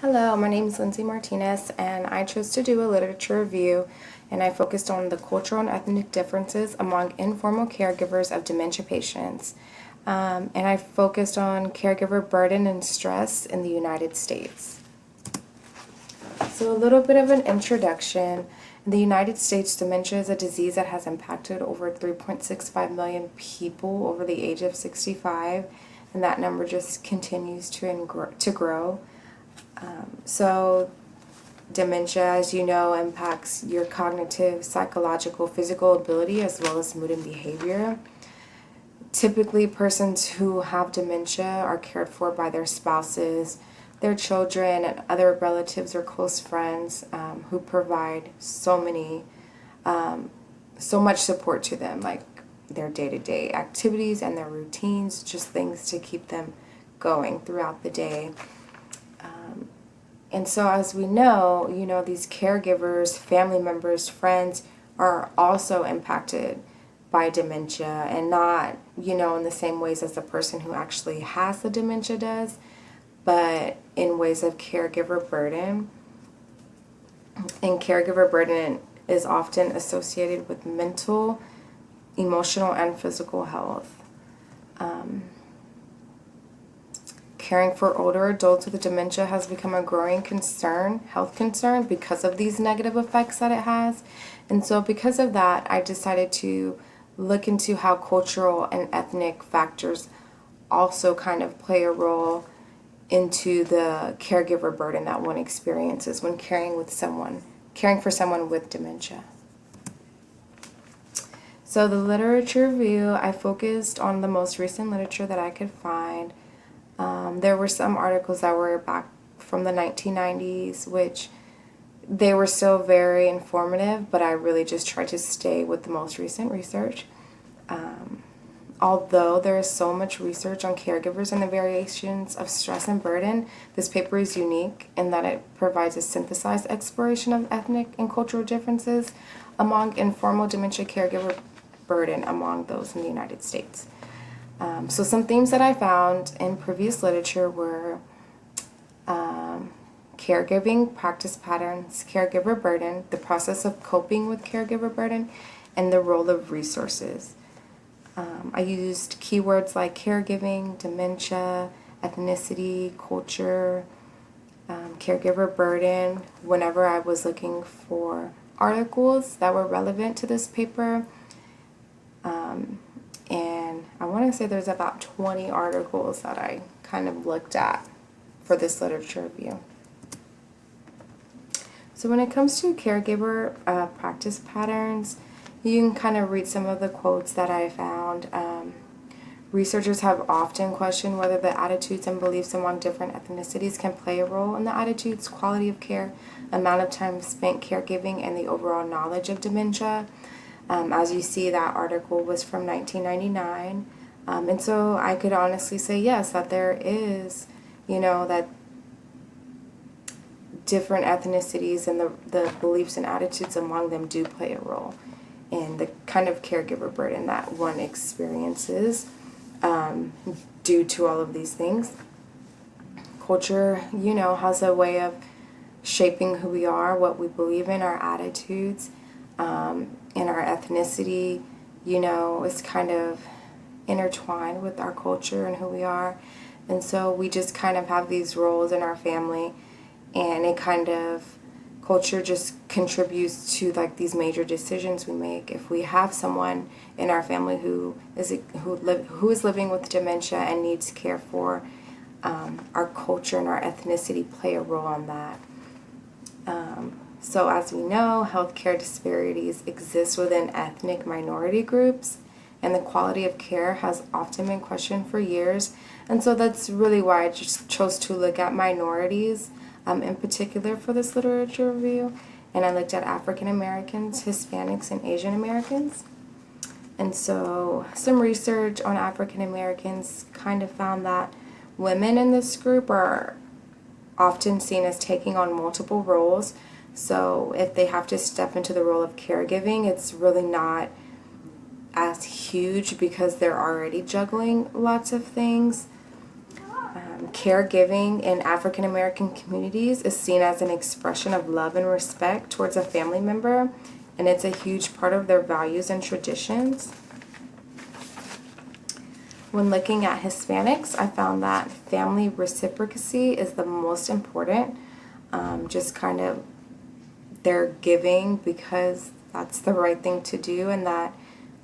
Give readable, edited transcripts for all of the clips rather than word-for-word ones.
Hello, my name is Lindsay Martinez, and I chose to do a literature review, and I focused on the cultural and ethnic differences among informal caregivers of dementia patients. And I focused on caregiver burden and stress in the United States. So a little bit of an introduction. In the United States, dementia is a disease that has impacted over 3.65 million people over the age of 65, and that number just continues to grow. So dementia, as you know, impacts your cognitive, psychological, physical ability as well as mood and behavior. Typically, persons who have dementia are cared for by their spouses, their children, and other relatives or close friends who provide so much support to them, like their day-to-day activities and their routines, just things to keep them going throughout the day. And so as we know, these caregivers, family members, friends are also impacted by dementia, and not, in the same ways as the person who actually has the dementia does, but in ways of caregiver burden. And caregiver burden is often associated with mental, emotional, and physical health. Caring for older adults with dementia has become a growing health concern, because of these negative effects that it has. And so because of that, I decided to look into how cultural and ethnic factors also kind of play a role into the caregiver burden that one experiences when caring for someone with dementia. So the literature review, I focused on the most recent literature that I could find. There were some articles that were back from the 1990s, which they were still very informative, but I really just tried to stay with the most recent research. Although there is so much research on caregivers and the variations of stress and burden, this paper is unique in that it provides a synthesized exploration of ethnic and cultural differences among informal dementia caregiver burden among those in the United States. So some themes that I found in previous literature were caregiving, practice patterns, caregiver burden, the process of coping with caregiver burden, and the role of resources. I used keywords like caregiving, dementia, ethnicity, culture, caregiver burden whenever I was looking for articles that were relevant to this paper. And I want to say there's about 20 articles that I kind of looked at for this literature review. So when it comes to caregiver practice patterns, you can kind of read some of the quotes that I found. Researchers have often questioned whether the attitudes and beliefs among different ethnicities can play a role in the attitudes, quality of care, amount of time spent caregiving, and the overall knowledge of dementia. As you see, that article was from 1999. And so I could honestly say yes, that there is, that different ethnicities and the beliefs and attitudes among them do play a role in the kind of caregiver burden that one experiences due to all of these things. Culture, has a way of shaping who we are, what we believe in, our attitudes, and our ethnicity, is kind of intertwined with our culture and who we are. And so we just kind of have these roles in our family, and it kind of, culture just contributes to like these major decisions we make. If we have someone in our family who is living with dementia and needs care for, our culture and our ethnicity play a role on that. So as we know, healthcare disparities exist within ethnic minority groups, and the quality of care has often been questioned for years. And so that's really why I just chose to look at minorities in particular for this literature review. And I looked at African Americans, Hispanics, and Asian Americans. And so some research on African Americans kind of found that women in this group are often seen as taking on multiple roles. So if they have to step into the role of caregiving, it's really not as huge because they're already juggling lots of things. Caregiving in African American communities is seen as an expression of love and respect towards a family member, and it's a huge part of their values and traditions. When looking at Hispanics, I found that family reciprocity is the most important. Just kind of they're giving because that's the right thing to do, and that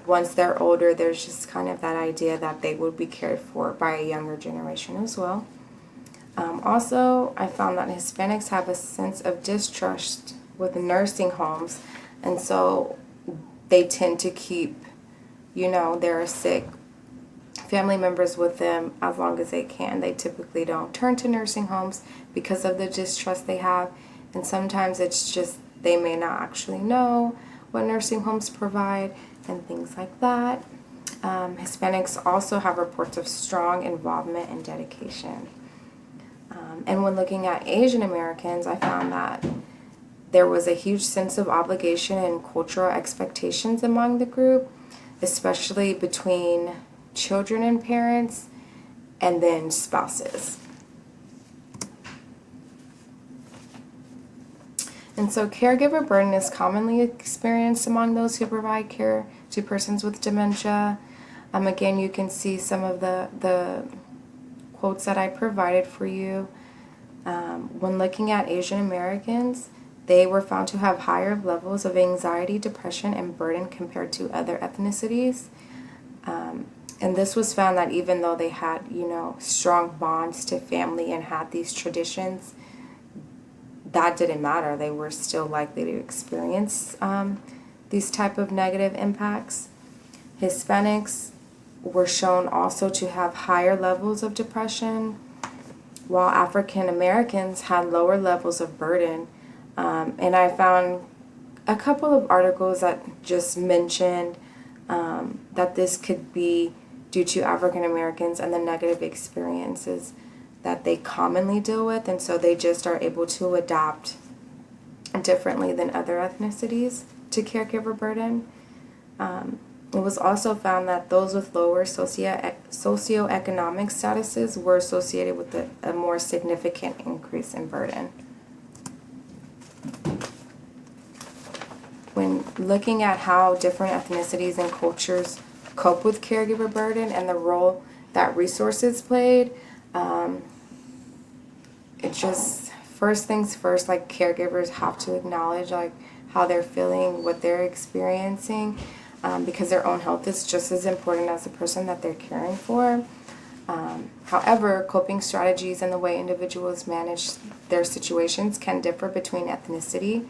once they're older, there's just kind of that idea that they would be cared for by a younger generation as well. Also, I found that Hispanics have a sense of distrust with nursing homes, and so they tend to keep, their sick family members with them as long as they can. They typically don't turn to nursing homes because of the distrust they have, and sometimes it's just they may not actually know what nursing homes provide and things like that. Hispanics also have reports of strong involvement and dedication. And when looking at Asian Americans, I found that there was a huge sense of obligation and cultural expectations among the group, especially between children and parents, and then spouses. And so caregiver burden is commonly experienced among those who provide care to persons with dementia. Again, you can see some of the quotes that I provided for you. When looking at Asian Americans, they were found to have higher levels of anxiety, depression, and burden compared to other ethnicities. And this was found that even though they had, strong bonds to family and had these traditions, that didn't matter. They were still likely to experience these type of negative impacts. Hispanics were shown also to have higher levels of depression, while African Americans had lower levels of burden. And I found a couple of articles that just mentioned that this could be due to African Americans and the negative experiences that they commonly deal with, and so they just are able to adapt differently than other ethnicities to caregiver burden. It was also found that those with lower socioeconomic statuses were associated with a more significant increase in burden. When looking at how different ethnicities and cultures cope with caregiver burden and the role that resources played, it just, first things first, like caregivers have to acknowledge like how they're feeling, what they're experiencing, because their own health is just as important as the person that they're caring for. However, coping strategies and the way individuals manage their situations can differ between ethnicity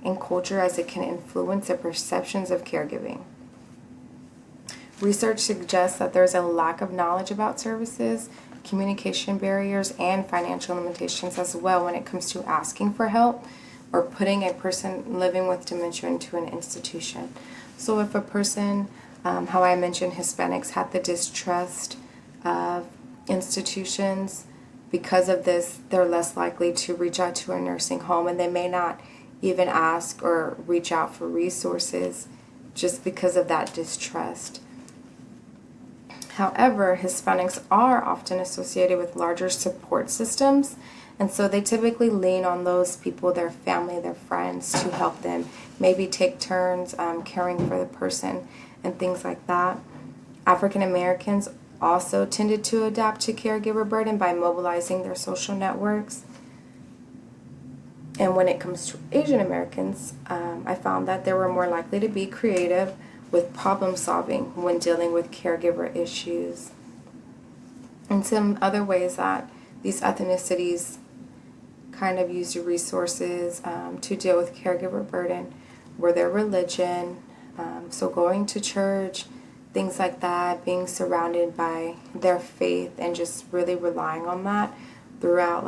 and culture, as it can influence their perceptions of caregiving. Research suggests that there's a lack of knowledge about services, communication barriers, and financial limitations as well when it comes to asking for help or putting a person living with dementia into an institution. So if a person, how I mentioned Hispanics had the distrust of institutions, because of this, they're less likely to reach out to a nursing home, and they may not even ask or reach out for resources just because of that distrust. However, Hispanics are often associated with larger support systems, and so they typically lean on those people, their family, their friends, to help them, maybe take turns caring for the person and things like that. African Americans also tended to adapt to caregiver burden by mobilizing their social networks. And when it comes to Asian Americans, I found that they were more likely to be creative with problem solving when dealing with caregiver issues. And some other ways that these ethnicities kind of used resources to deal with caregiver burden were their religion, so going to church, things like that, being surrounded by their faith and just really relying on that throughout,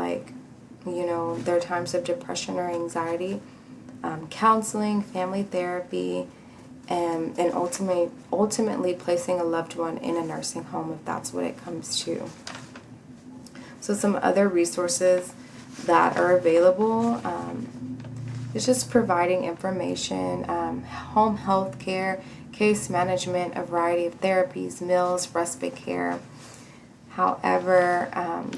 their times of depression or anxiety, counseling, family therapy, and ultimately placing a loved one in a nursing home if that's what it comes to. So some other resources that are available is just providing information, home health care, case management, a variety of therapies, meals, respite care. However,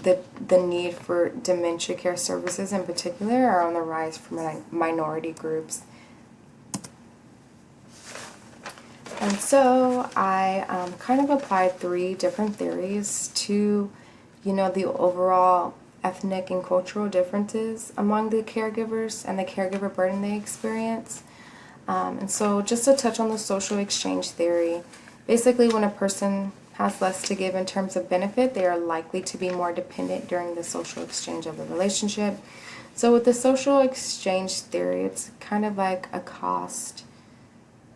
the need for dementia care services in particular are on the rise for minority groups. And so I kind of applied 3 different theories to, the overall ethnic and cultural differences among the caregivers and the caregiver burden they experience. And so just to touch on the social exchange theory, basically when a person has less to give in terms of benefit, they are likely to be more dependent during the social exchange of the relationship. So with the social exchange theory, it's kind of like a cost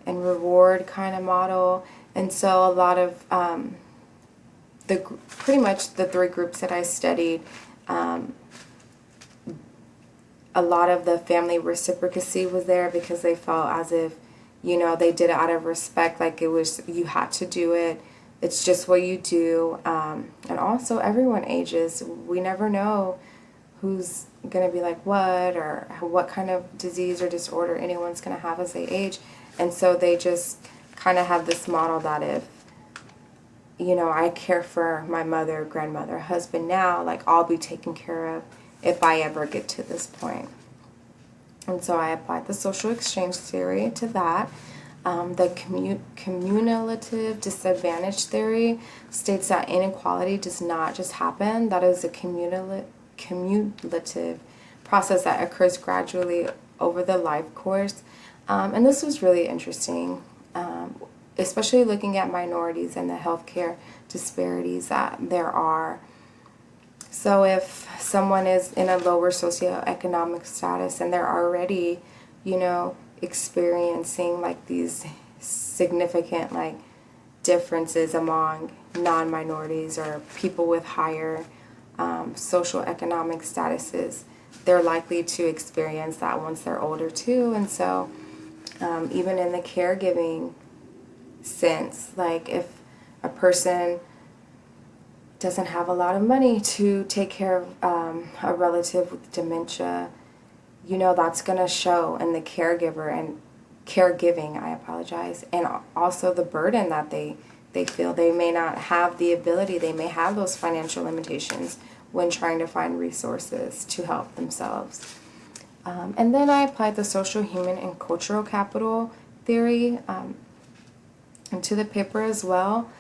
and reward kind of model. And so a lot of pretty much the 3 groups that I studied, a lot of the family reciprocity was there because they felt as if, they did it out of respect, like it was, you had to do it. It's just what you do. And also everyone ages. We never know who's going to be like what, or what kind of disease or disorder anyone's going to have as they age. And so they just kind of have this model that if, I care for my mother, grandmother, husband now, like I'll be taken care of if I ever get to this point. And so I applied the social exchange theory to that. The cumulative disadvantage theory states that inequality does not just happen. That is a cumulative process that occurs gradually over the life course. And this was really interesting, especially looking at minorities and the healthcare disparities that there are. So if someone is in a lower socioeconomic status and they're already, experiencing like these significant like differences among non-minorities or people with higher social economic statuses, they're likely to experience that once they're older too. And so even in the caregiving sense, like if a person doesn't have a lot of money to take care of a relative with dementia, that's going to show in the caregiver and caregiving, and also the burden that they feel. They may not have the ability, they may have those financial limitations when trying to find resources to help themselves. And then I applied the social, human, and cultural capital theory into the paper as well.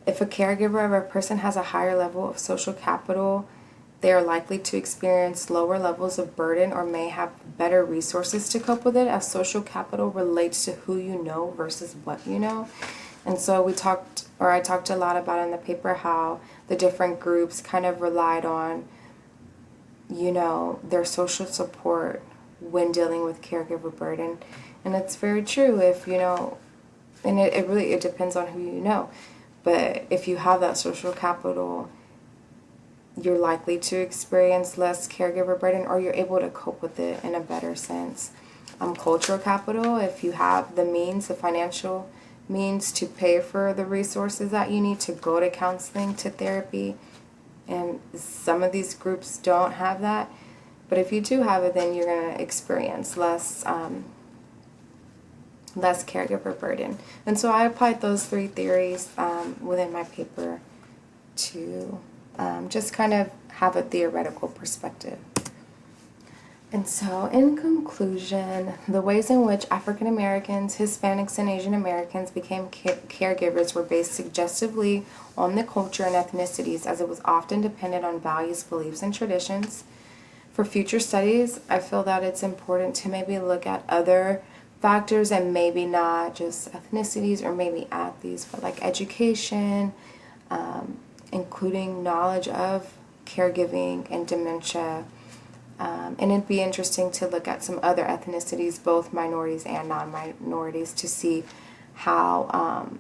If a caregiver of a person has a higher level of social capital, they are likely to experience lower levels of burden or may have better resources to cope with it, as social capital relates to who you know versus what you know. And so I talked a lot about in the paper how the different groups kind of relied on, their social support when dealing with caregiver burden. And it's very true if, and it depends on who you know. But if you have that social capital, you're likely to experience less caregiver burden, or you're able to cope with it in a better sense. Cultural capital, if you have the means, the financial means to pay for the resources that you need to go to counseling, to therapy, and some of these groups don't have that. But if you do have it, then you're going to experience less caregiver burden. And so I applied those 3 theories within my paper to just kind of have a theoretical perspective. And so in conclusion, the ways in which African Americans, Hispanics, and Asian Americans became caregivers were based suggestively on the culture and ethnicities, as it was often dependent on values, beliefs, and traditions. For future studies, I feel that it's important to maybe look at other factors and maybe not just ethnicities or maybe add these, but like education, including knowledge of caregiving and dementia. And it'd be interesting to look at some other ethnicities, both minorities and non-minorities, to see how,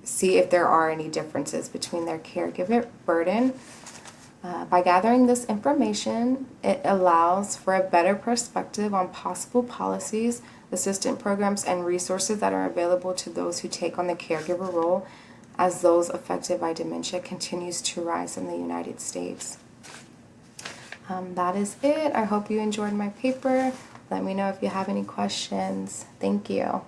see if there are any differences between their caregiver burden. By gathering this information, it allows for a better perspective on possible policies, assistance programs, and resources that are available to those who take on the caregiver role as those affected by dementia continues to rise in the United States. That is it. I hope you enjoyed my paper. Let me know if you have any questions. Thank you.